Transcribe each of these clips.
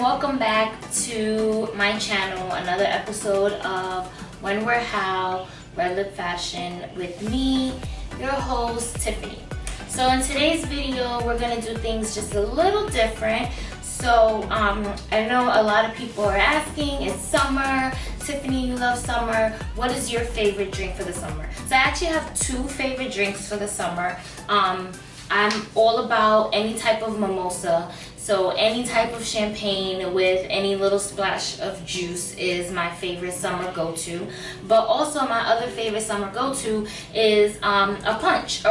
welcome back to my channel. Another episode of When We're How Red Lip Fashion with me, your host Tiffany. So in today's video, we're gonna do things just a little different. So I know a lot of people are asking, it's summer. Tiffany, you love summer. What is your favorite drink for the summer? So I actually have two favorite drinks for the summer. I'm all about any type of mimosa. So any type of champagne with any little splash of juice is my favorite summer go-to. But also my other favorite summer go-to is a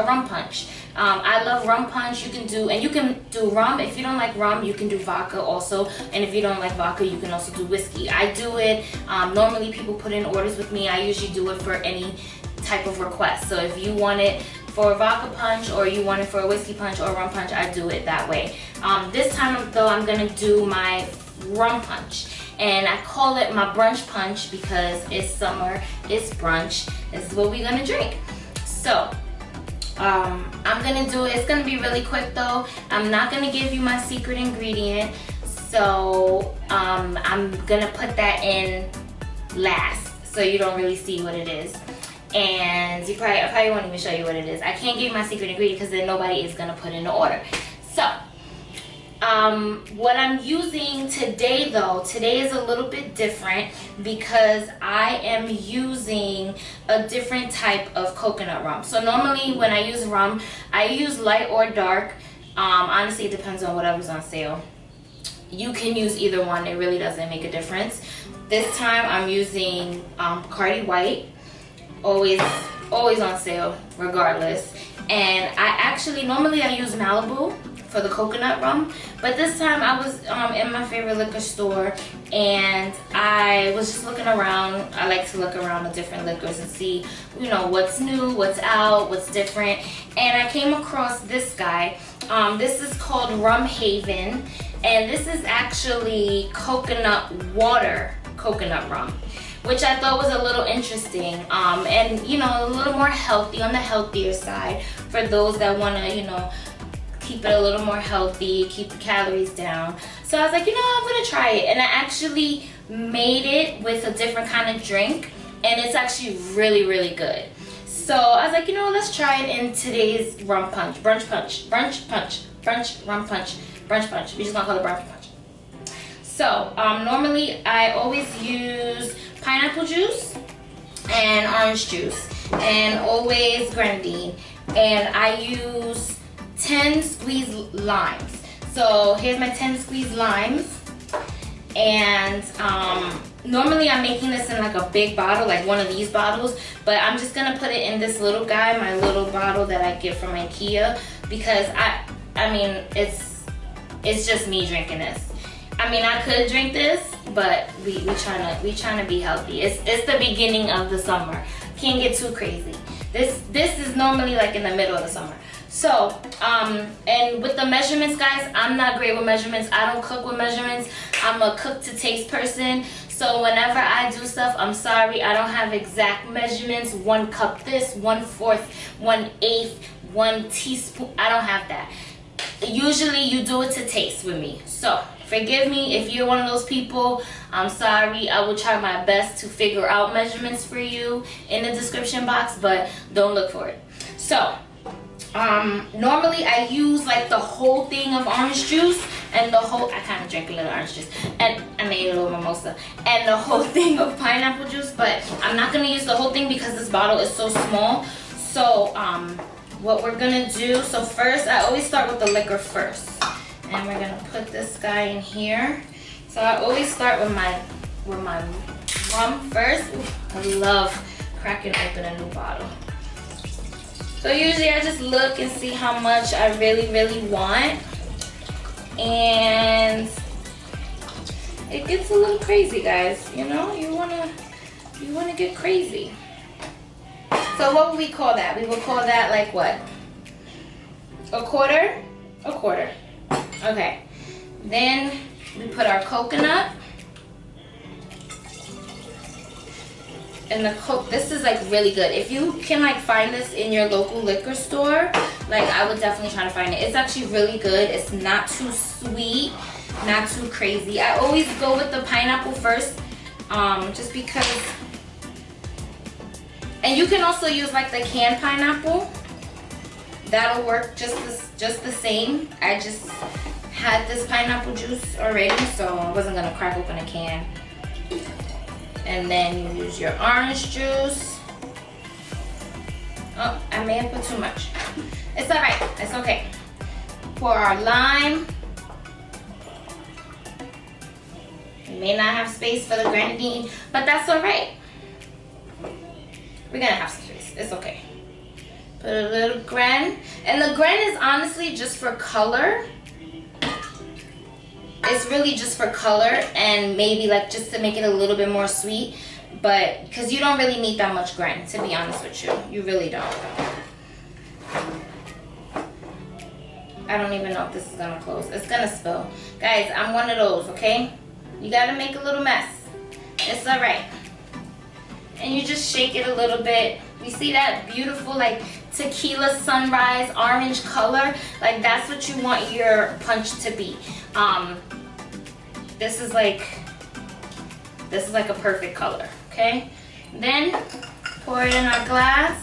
rum punch. I love rum punch. You can do rum. If you don't like rum, you can do vodka also. And if you don't like vodka, you can also do whiskey. I do it, normally people put in orders with me. I usually do it for any type of request. So if you want it for a vodka punch or you want it for a whiskey punch or a rum punch, I do it that way. This time though, I'm gonna do my rum punch. And I call it my brunch punch because it's summer, it's brunch. This is what we're gonna drink. So, I'm gonna do it. It's gonna be really quick though. I'm not gonna give you my secret ingredient. So, I'm gonna put that in last so you don't really see what it is. And I probably won't even show you what it is. I can't give you my secret ingredient because then nobody is gonna put in the order. So, what I'm using today though, today is a little bit different because I am using a different type of coconut rum. So normally when I use rum, I use light or dark. Honestly, it depends on whatever's on sale. You can use either one, it really doesn't make a difference. This time I'm using Bacardi White. Always on sale regardless. And normally I use Malibu for the coconut rum, but this time I was in my favorite liquor store and I was just looking around. I like to look around the different liquors and see, you know, what's new, what's out, what's different. And I came across this guy. This is called Rum Haven, and this is actually coconut rum, which I thought was a little interesting, and you know, a little more healthy, on the healthier side for those that want to, you know, keep it a little more healthy, keep the calories down. So I was like, you know, I'm gonna try it, and I actually made it with a different kind of drink, and it's actually really, really good. So I was like, you know, let's try it in today's rum punch, brunch rum punch, brunch punch. We just gonna call it brunch punch. So normally I always use pineapple juice and orange juice and always Grenadine, and I use 10 squeezed limes. So here's my 10 squeezed limes, and normally I'm making this in like a big bottle, like one of these bottles, but I'm just gonna put it in this little guy, my little bottle that I get from IKEA, because I mean it's just me drinking this. I mean, I could drink this, but we trying to be healthy. It's the beginning of the summer. Can't get too crazy. This is normally like in the middle of the summer. So, and with the measurements, guys, I'm not great with measurements. I don't cook with measurements. I'm a cook to taste person. So whenever I do stuff, I'm sorry, I don't have exact measurements. 1 cup this, 1/4, 1/8, 1 teaspoon. I don't have that. Usually you do it to taste with me. So forgive me if you're one of those people. I'm sorry. I will try my best to figure out measurements for you in the description box, but don't look for it. So normally I use like the whole thing of orange juice and I kind of drank a little orange juice, and I made a little mimosa, and the whole thing of pineapple juice, but I'm not going to use the whole thing because this bottle is so small. So what we're gonna do, so first I always start with the liquor first, and we're gonna put this guy in here. So I always start with my rum first. Ooh, I love cracking open a new bottle. So usually I just look and see how much I really want, and it gets a little crazy, guys. You know, you wanna get crazy. So what would we call that? We would call that like what? A quarter? A quarter. Okay. Then we put our coconut. And this is like really good. If you can like find this in your local liquor store, like I would definitely try to find it. It's actually really good. It's not too sweet. not too crazy. I always go with the pineapple first, just because. And you can also use like the canned pineapple. That'll work just the same. I just had this pineapple juice already, so I wasn't gonna crack open a can. And then you use your orange juice. Oh, I may have put too much. It's all right, it's okay. Pour our lime. We may not have space for the grenadine, but that's all right. We're gonna have some space, it's okay. Put a little Gren. And the Gren is honestly just for color. It's really just for color and maybe like just to make it a little bit more sweet. But, because you don't really need that much Gren, to be honest with you. You really don't. I don't even know if this is gonna close. It's gonna spill. Guys, I'm one of those, okay? You gotta make a little mess. It's all right. And you just shake it a little bit. You see that beautiful like tequila sunrise orange color? Like that's what you want your punch to be. This is like a perfect color, okay? Then pour it in our glass.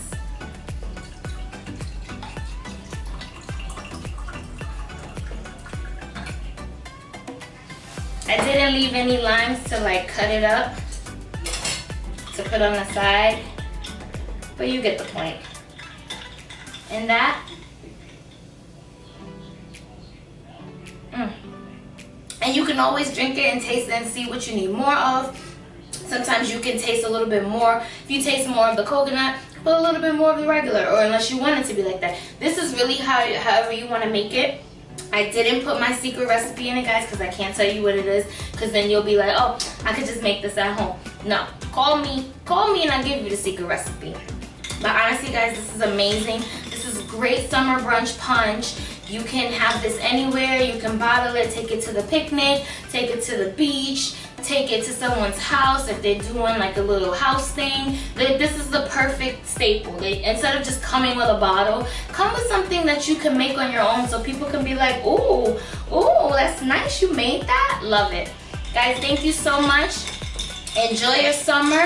I didn't leave any limes to like cut it up to put on the side, but you get the point. And that, and you can always drink it and taste it and see what you need more of. Sometimes you can taste a little bit more. If you taste more of the coconut, put a little bit more of the regular, or unless you want it to be like that. This is really however you want to make it. I didn't put my secret recipe in it, guys, because I can't tell you what it is, because then you'll be like, oh, I could just make this at home. No, call me and I'll give you the secret recipe. But honestly, guys, this is amazing. This is great summer brunch punch. You can have this anywhere. You can bottle it, take it to the picnic, take it to the beach, take it to someone's house if they're doing like a little house thing. This is the perfect staple. Instead of just coming with a bottle, come with something that you can make on your own so people can be like, ooh, that's nice, you made that? Love it. Guys, thank you so much. Enjoy your summer.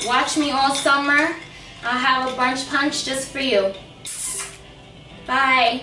Watch me all summer. I'll have a brunch punch just for you. Bye.